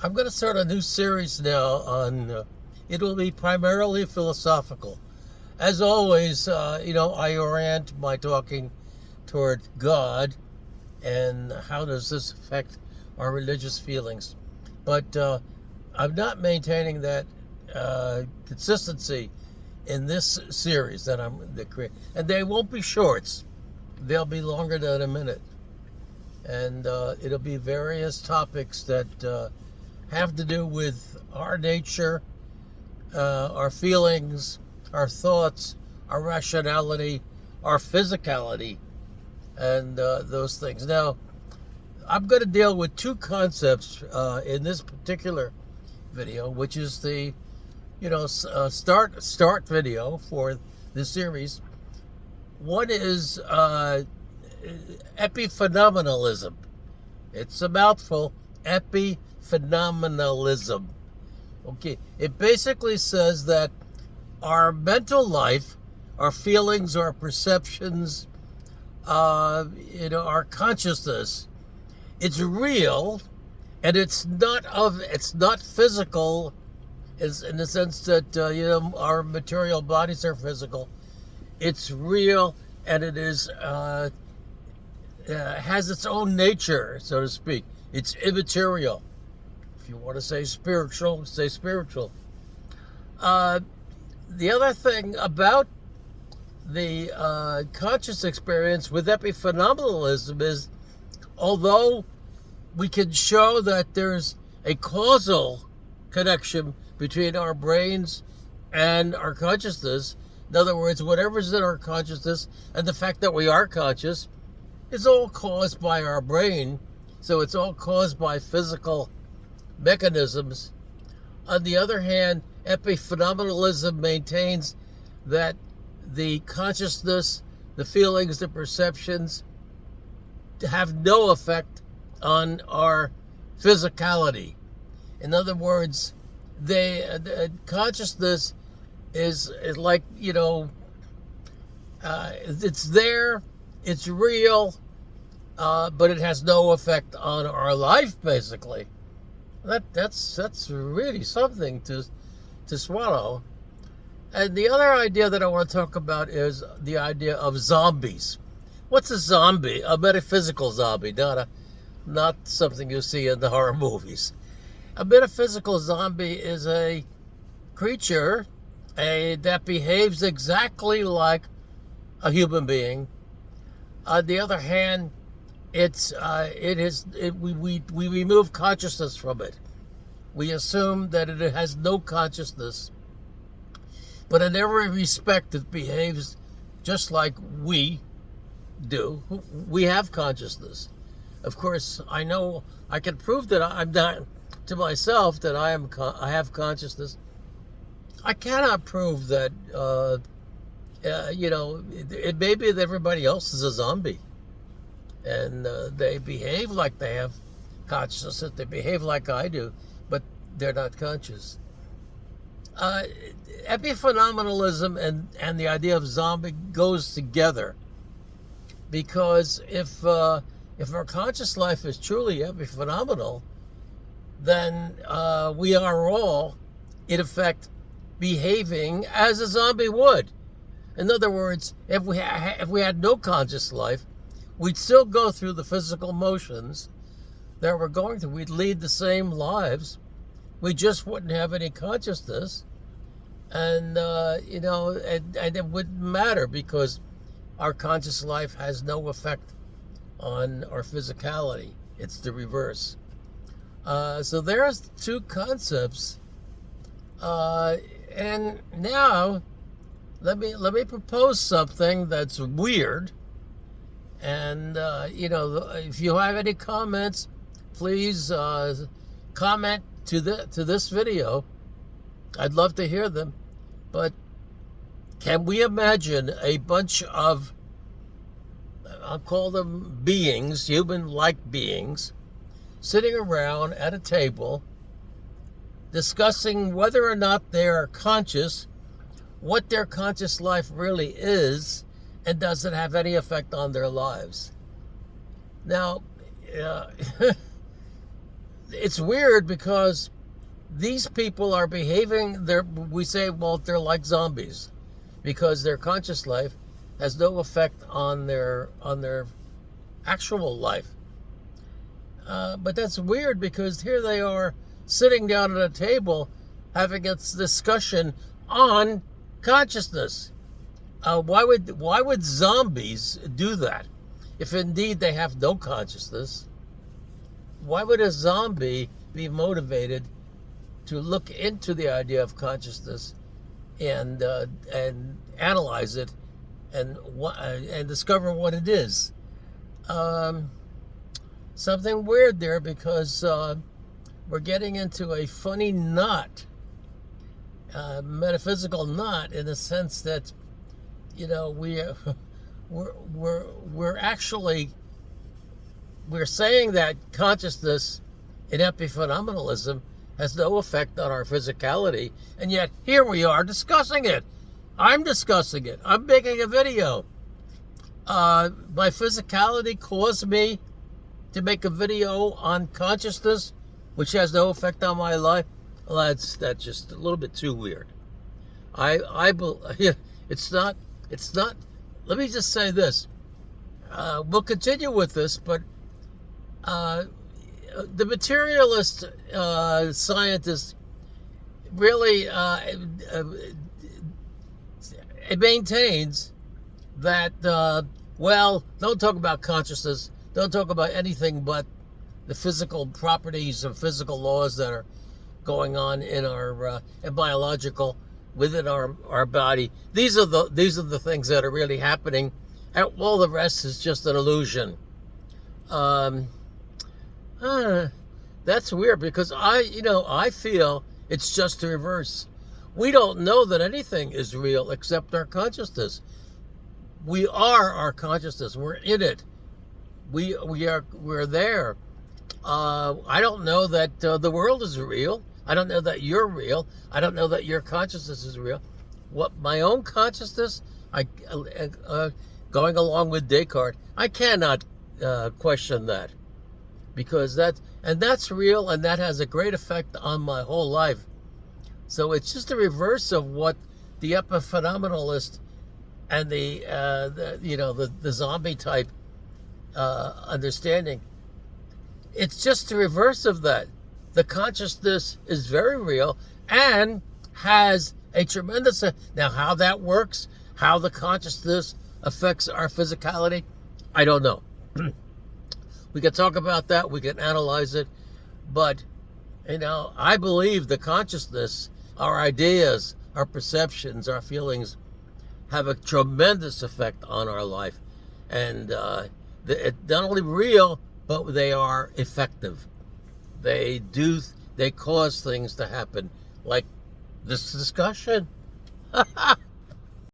I'm going to start a new series now on, it will be primarily philosophical. As always, I orient my talking toward God and how does this affect our religious feelings. But I'm not maintaining that consistency in this series that I'm creating. And they won't be shorts. They'll be longer than a minute. And it'll be various topics that have to do with our nature, our feelings, our thoughts, our rationality, our physicality, and those things. Now, I'm going to deal with two concepts in this particular video, which is the, start video for this series. One is Epiphenominalism. It's a mouthful. Epiphenominalism. Okay, it basically says that our mental life, our feelings, our perceptions, our consciousness, it's real, and it's not physical, is in the sense that our material bodies are physical. It's real, and it is has its own nature, so to speak. It's immaterial. If you want to say spiritual, say spiritual. The other thing about the conscious experience with epiphenomenalism is, although we can show that there's a causal connection between our brains and our consciousness, in other words, whatever's in our consciousness and the fact that we are conscious is all caused by our brain, so it's all caused by physical mechanisms. On the other hand, epiphenomenalism maintains that the consciousness, the feelings, the perceptions have no effect on our physicality. In other words, the consciousness is like, it's there, it's real, but it has no effect on our life, basically. That's really something to swallow. And the other idea that I want to talk about is the idea of zombies. What's a zombie? A metaphysical zombie, not something you see in the horror movies. A metaphysical zombie is a creature that behaves exactly like a human being. On the other hand, we remove consciousness from it. We assume that it has no consciousness, but in every respect it behaves just like we do. We have consciousness. Of course, I know I can prove that I'm not to myself that I have consciousness. I cannot prove that it may be that everybody else is a zombie, and they behave like they have consciousness, that they behave like I do, but they're not conscious. Epiphenomenalism and the idea of zombie goes together, because if our conscious life is truly epiphenomenal, then we are all, in effect, behaving as a zombie would. In other words, if we had no conscious life, we'd still go through the physical motions that we're going through. We'd lead the same lives. We just wouldn't have any consciousness. And, and it wouldn't matter, because our conscious life has no effect on our physicality. It's the reverse. So there's two concepts. And now, let me propose something that's weird. And, if you have any comments, please comment to this video. I'd love to hear them. But can we imagine a bunch of, I'll call them beings, human-like beings, sitting around at a table discussing whether or not they are conscious, what their conscious life really is, and does it have any effect on their lives? Now, it's weird because these people are behaving, we say, well, they're like zombies because their conscious life has no effect on their actual life. But that's weird because here they are sitting down at a table having a discussion on consciousness. Why would zombies do that? If indeed they have no consciousness, why would a zombie be motivated to look into the idea of consciousness and analyze it and discover what it is? Something weird there because we're getting into a funny knot, metaphysical knot, in the sense that, you know, we're saying that consciousness in epiphenomenalism has no effect on our physicality, and yet here we are discussing it. I'm discussing it. I'm making a video. My physicality caused me to make a video on consciousness, which has no effect on my life. Well, that's just a little bit too weird. It's not. Let me just say this. We'll continue with this, but the materialist scientist really it maintains that, well, don't talk about consciousness, don't talk about anything but the physical properties and physical laws that are going on in our biological within our body. These are the things that are really happening, and all the rest is just an illusion. That's weird because I feel it's just the reverse. We don't know that anything is real except our consciousness. We are our consciousness. We're in it. We're there. I don't know that the world is real. I don't know that you're real. I don't know that your consciousness is real. What my own consciousness, going along with Descartes, I cannot question that, because that's real, and that has a great effect on my whole life. So it's just the reverse of what the epiphenomenalist and the zombie type understanding. It's just the reverse of that. The consciousness is very real and has a tremendous... Now, how that works, how the consciousness affects our physicality, I don't know. We can talk about that, we can analyze it, but, I believe the consciousness, our ideas, our perceptions, our feelings have a tremendous effect on our life. And it's not only real, but they are effective. They cause things to happen, like this discussion.